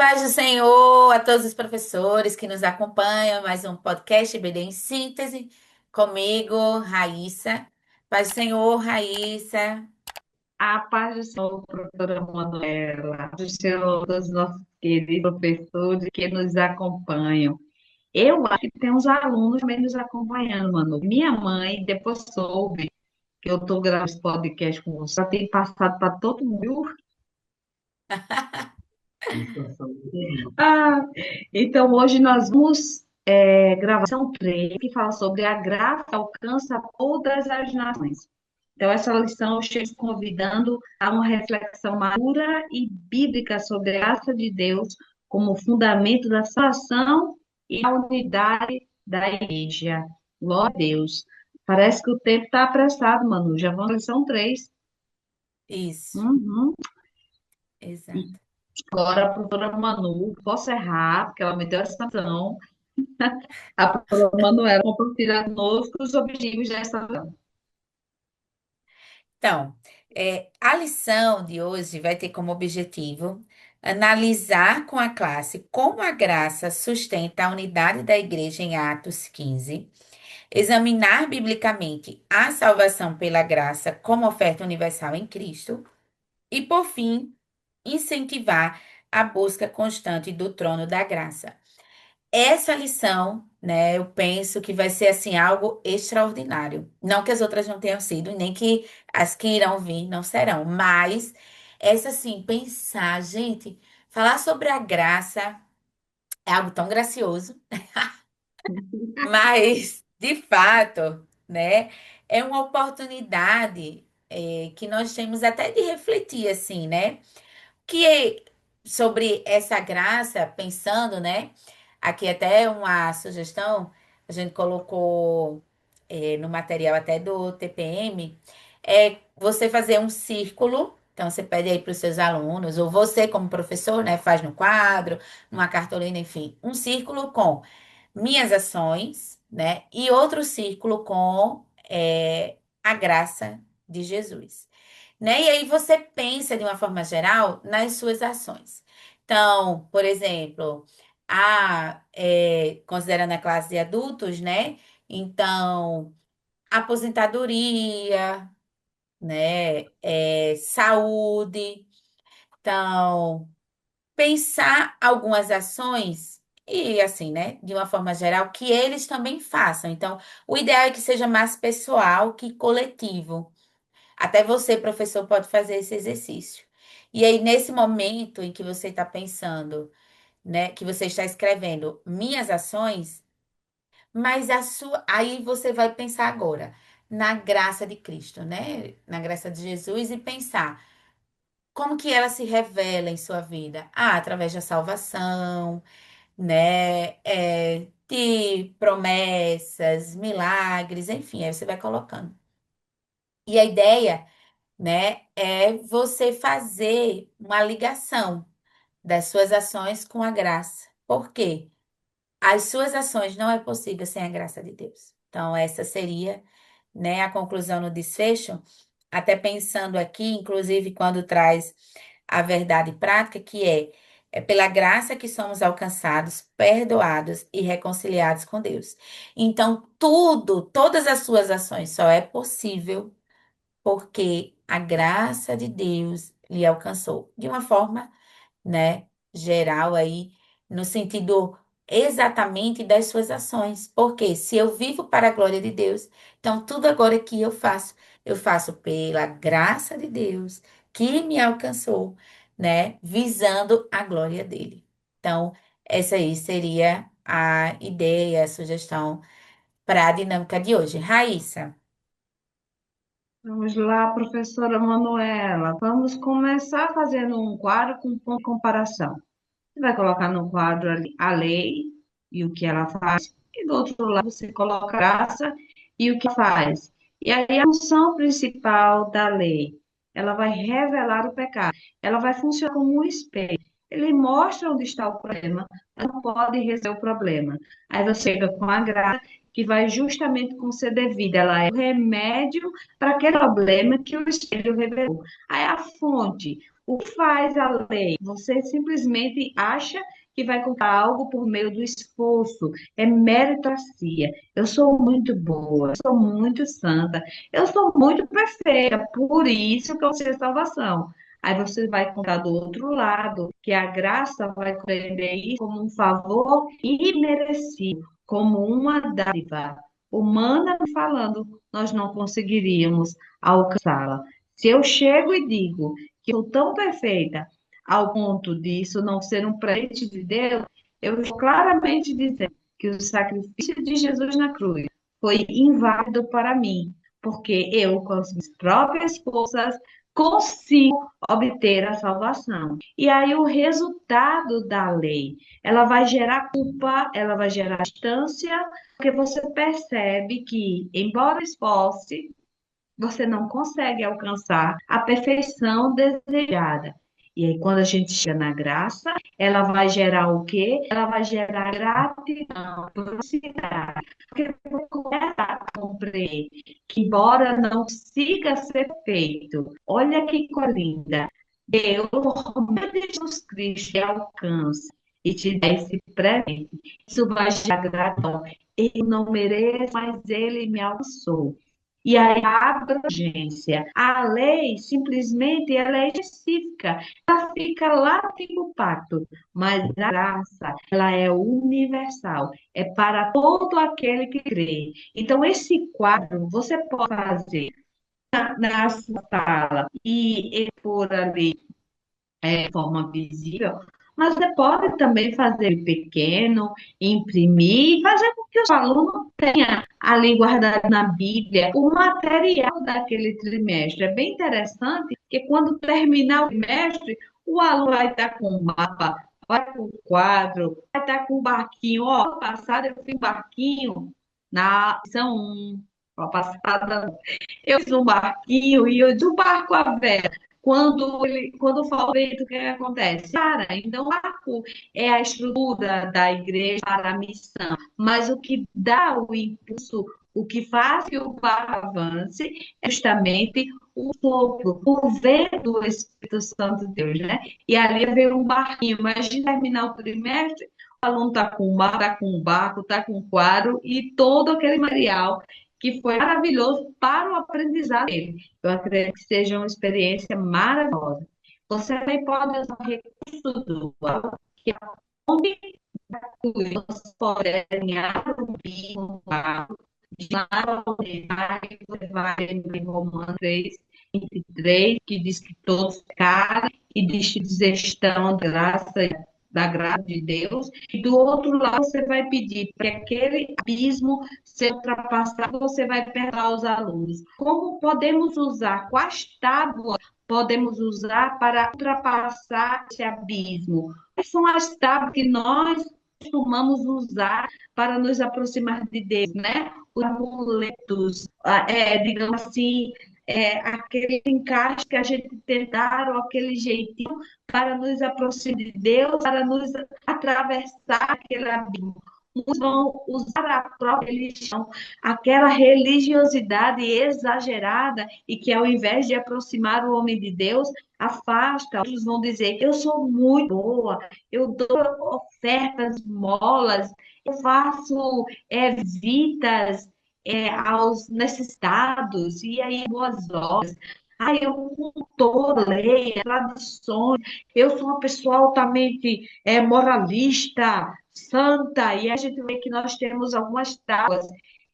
Paz do Senhor a todos os professores que nos acompanham, mais um podcast BD em Síntese, comigo, Raíssa. Paz do Senhor, Raíssa. A paz do Senhor, professora Manuela, a paz do Senhor, todos os nossos queridos professores que nos acompanham. Eu acho que tem uns alunos também nos acompanhando, Manu. Minha mãe, depois soube que eu estou gravando esse podcast com você, já tem passado para todo mundo. Ah, então, hoje nós vamos gravação 3 que fala sobre a graça que alcança todas as nações. Então, essa lição eu estou convidando a uma reflexão madura e bíblica sobre a graça de Deus como fundamento da salvação e da unidade da igreja. Glória a Deus. Parece que o tempo está apressado, Manu. Já vamos na lição 3. Isso, Uhum. exato. Agora, a professora Manu, posso errar, porque ela me deu essa lição. A professora Manuela compartilhar conosco os objetivos dessa lição. Então, a lição de hoje vai ter como objetivo analisar com a classe como a graça sustenta a unidade da igreja em Atos 15, examinar biblicamente a salvação pela graça como oferta universal em Cristo. E, por fim, incentivar a busca constante do trono da graça. Essa lição, né, eu penso que vai ser assim algo extraordinário. Não que as outras não tenham sido, nem que as que irão vir não serão, mas essa assim, pensar, gente, falar sobre a graça é algo tão gracioso, mas de fato, né, é uma oportunidade que nós temos até de refletir assim, né? Que sobre essa graça, pensando, né? Aqui até uma sugestão, a gente colocou no material até do TPM, é você fazer um círculo. Então, você pede aí para os seus alunos, ou você, como professor, né, faz no quadro, numa cartolina, enfim, um círculo com minhas ações, né, e outro círculo com a graça de Jesus, né? E aí você pensa de uma forma geral nas suas ações. Então, por exemplo, considerando a classe de adultos, né? Então, aposentadoria, né? Saúde. Então, pensar algumas ações e assim, né? De uma forma geral, que eles também façam. Então, o ideal é que seja mais pessoal que coletivo. Até você, professor, pode fazer esse exercício. E aí, nesse momento em que você está pensando, né, que você está escrevendo minhas ações, mas a sua, aí você vai pensar agora na graça de Cristo, né? Na graça de Jesus e pensar como que ela se revela em sua vida? Ah, através da salvação, né? De promessas, milagres, enfim, aí você vai colocando. E a ideia, né, é você fazer uma ligação das suas ações com a graça. Por quê? As suas ações não é possível sem a graça de Deus. Então, essa seria, né, a conclusão no desfecho, até pensando aqui, inclusive quando traz a verdade prática, que é pela graça que somos alcançados, perdoados e reconciliados com Deus. Então, todas as suas ações só é possível porque a graça de Deus lhe alcançou de uma forma, né, geral aí, no sentido exatamente das suas ações. Porque se eu vivo para a glória de Deus, então tudo agora que eu faço pela graça de Deus que me alcançou, né, visando a glória dele. Então, essa aí seria a ideia, a sugestão para a dinâmica de hoje. Raíssa. Vamos lá, professora Manuela. Vamos começar fazendo um quadro com ponto de comparação. Você vai colocar no quadro ali a lei e o que ela faz, e do outro lado você coloca a graça e o que faz. E aí a função principal da lei, ela vai revelar o pecado. Ela vai funcionar como um espelho. Ele mostra onde está o problema, mas não pode resolver o problema. Aí você chega com a graça, que vai justamente conceder vida. Ela é o remédio para aquele problema que o espelho revelou. Aí a fonte. O que faz a lei? Você simplesmente acha que vai conquistar algo por meio do esforço. É meritocracia. Eu sou muito boa, eu sou muito santa, eu sou muito perfeita, por isso que eu sei a salvação. Aí você vai contar do outro lado, que a graça vai compreender isso como um favor imerecido, como uma dádiva. Humana falando, nós não conseguiríamos alcançá-la. Se eu chego e digo que eu sou tão perfeita ao ponto disso não ser um presente de Deus, eu estou claramente dizendo que o sacrifício de Jesus na cruz foi inválido para mim, porque eu, com as minhas próprias forças, consigo obter a salvação. E aí o resultado da lei, ela vai gerar culpa, ela vai gerar distância, porque você percebe que, embora esforce, você não consegue alcançar a perfeição desejada. E aí, quando a gente chega na graça, ela vai gerar o quê? Ela vai gerar gratidão, proximidade. Porque você começa a compreender que, embora não consiga ser feito, olha que coisa linda, Deus, por meio de Jesus Cristo, te alcança e te dá esse presente. Isso vai gerar gratidão. Eu não mereço, mas Ele me alcançou. E aí, a abrangência, a lei, simplesmente, ela é específica, ela fica lá no antigo pacto, mas a graça, ela é universal, é para todo aquele que crê. Então, esse quadro você pode fazer na sua sala e expor ali de forma visível, mas você pode também fazer pequeno, imprimir, fazer com que o aluno tenha ali guardado na Bíblia o material daquele trimestre. É bem interessante que quando terminar o trimestre, o aluno vai estar com o mapa, vai com o quadro, vai estar com o barquinho. Ó, ano passado eu fiz um barquinho na lição 1. Ó, passada, eu fiz um barquinho e eu de um barco à vela. Quando fala o vento, o que acontece? Para, então, o arco é a estrutura da igreja para a missão, mas o que dá o impulso, o que faz que o barco avance, é justamente o sopro, o vento do Espírito Santo de Deus, né? E ali vem um barquinho, imagina terminar o trimestre, o aluno está com o mar, está com o barco, está com o quadro e todo aquele material que foi maravilhoso para o aprendizado dele. Eu acredito que seja uma experiência maravilhosa. Você também pode usar o recurso do aula, que é onde você pode desenhar um bico, de lá você vai em Romanos 3, 23, que diz que todos pecaram e diz estão da graça de Deus, e do outro lado você vai pedir para que aquele abismo seja ultrapassado, você vai perguntar aos alunos como podemos usar, quais tábuas podemos usar para ultrapassar esse abismo? Quais são as tábuas que nós costumamos usar para nos aproximar de Deus, né? Os amuletos, digamos assim, aquele encaixe que a gente tentaram, aquele jeitinho para nos aproximar de Deus, para nos atravessar aquele abismo. Uns vão usar a própria religião, aquela religiosidade exagerada e que, ao invés de aproximar o homem de Deus, afasta. Outros vão dizer: eu sou muito boa, eu dou ofertas, molas, eu faço visitas aos necessitados, e aí boas obras. Ai, eu cultuo lei, tradições, eu sou uma pessoa altamente moralista, santa, e a gente vê que nós temos algumas tábuas,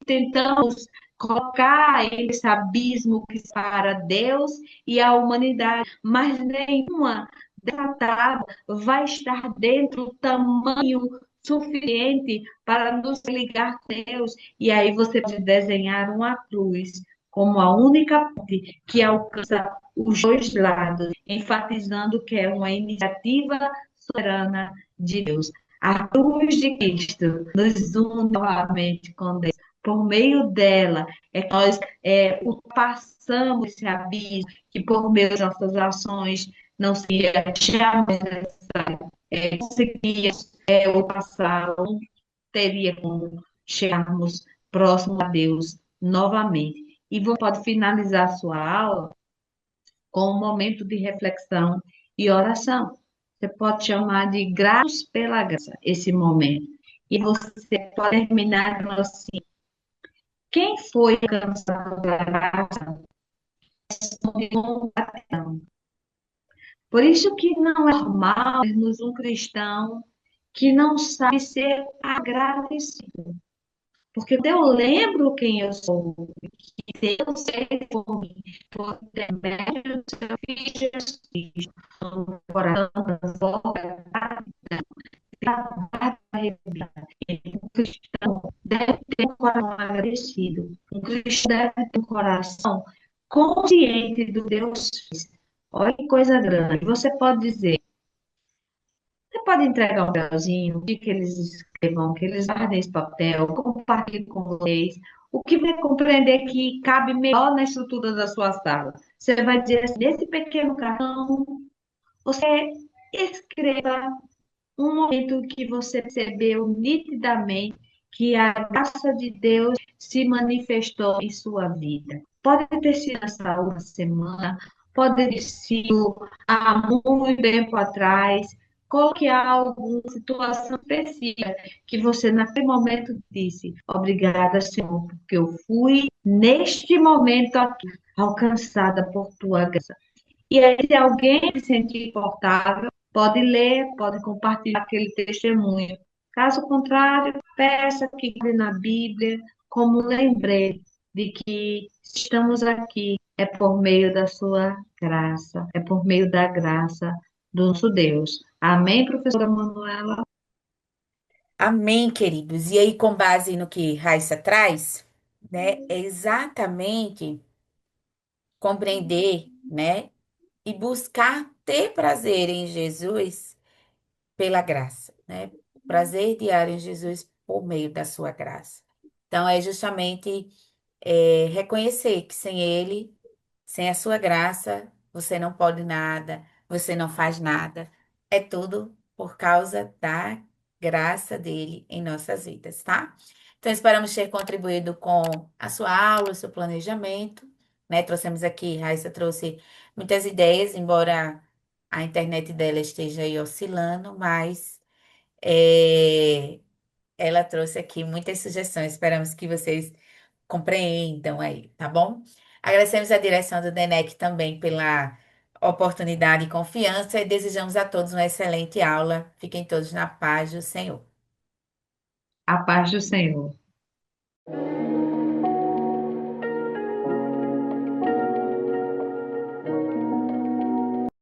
tentamos colocar esse abismo que separa Deus e a humanidade, mas nenhuma dessa tábua vai estar dentro do tamanho suficiente para nos ligar com Deus. E aí você pode desenhar uma cruz como a única ponte que alcança os dois lados, enfatizando que é uma iniciativa soberana de Deus. A cruz de Cristo nos une novamente com Deus. Por meio dela é que nós ultrapassamos esse abismo que por meio das nossas ações não seria jamais necessário conseguir ultrapassar, não teria como chegarmos próximo a Deus novamente. E você pode finalizar a sua aula com um momento de reflexão e oração. Você pode chamar de graças pela graça, esse momento. E você pode terminar dizendo assim: quem foi alcançado pela graça, responde com gratidão. Por isso que não é normal termos um cristão que não sabe ser agradecido. Porque eu lembro quem eu sou, que Deus fez por mim, por intermédio do seu Filho Jesus Cristo, no coração das obras, um cristão deve ter um coração agradecido, um cristão deve ter um coração consciente do Deus. Olha que coisa grande. Você pode dizer, você pode entregar um papelzinho, pedir que eles escrevam, que eles guardem esse papel, compartilhem com vocês. O que vai compreender que cabe melhor na estrutura da sua sala? Você vai dizer assim, nesse pequeno cartão, você escreva um momento que você percebeu nitidamente que a graça de Deus se manifestou em sua vida. Pode ter sido essa uma semana, pode ter sido há muito tempo atrás. Coloque algo, situação específica que você naquele momento disse, obrigada, Senhor, porque eu fui neste momento aqui alcançada por tua graça. E aí, se alguém se sentir confortável, pode ler, pode compartilhar aquele testemunho. Caso contrário, peça que leia na Bíblia como um lembrete de que estamos aqui é por meio da sua graça, é por meio da graça do nosso Deus. Amém, professora Manuela? Amém, queridos. E aí, com base no que Raíssa traz, né, é exatamente compreender, né, e buscar ter prazer em Jesus pela graça, né? Prazer diário em Jesus por meio da sua graça. Então, é justamente reconhecer que sem Ele, sem a sua graça, você não pode nada, você não faz nada. É tudo por causa da graça dele em nossas vidas, tá? Então, esperamos ter contribuído com a sua aula, o seu planejamento, né? Trouxemos aqui, Raíssa trouxe muitas ideias, embora a internet dela esteja aí oscilando, mas é, ela trouxe aqui muitas sugestões. Esperamos que vocês compreendam aí, tá bom? Agradecemos a direção do DENEC também pela oportunidade e confiança e desejamos a todos uma excelente aula. Fiquem todos na paz do Senhor. A paz do Senhor.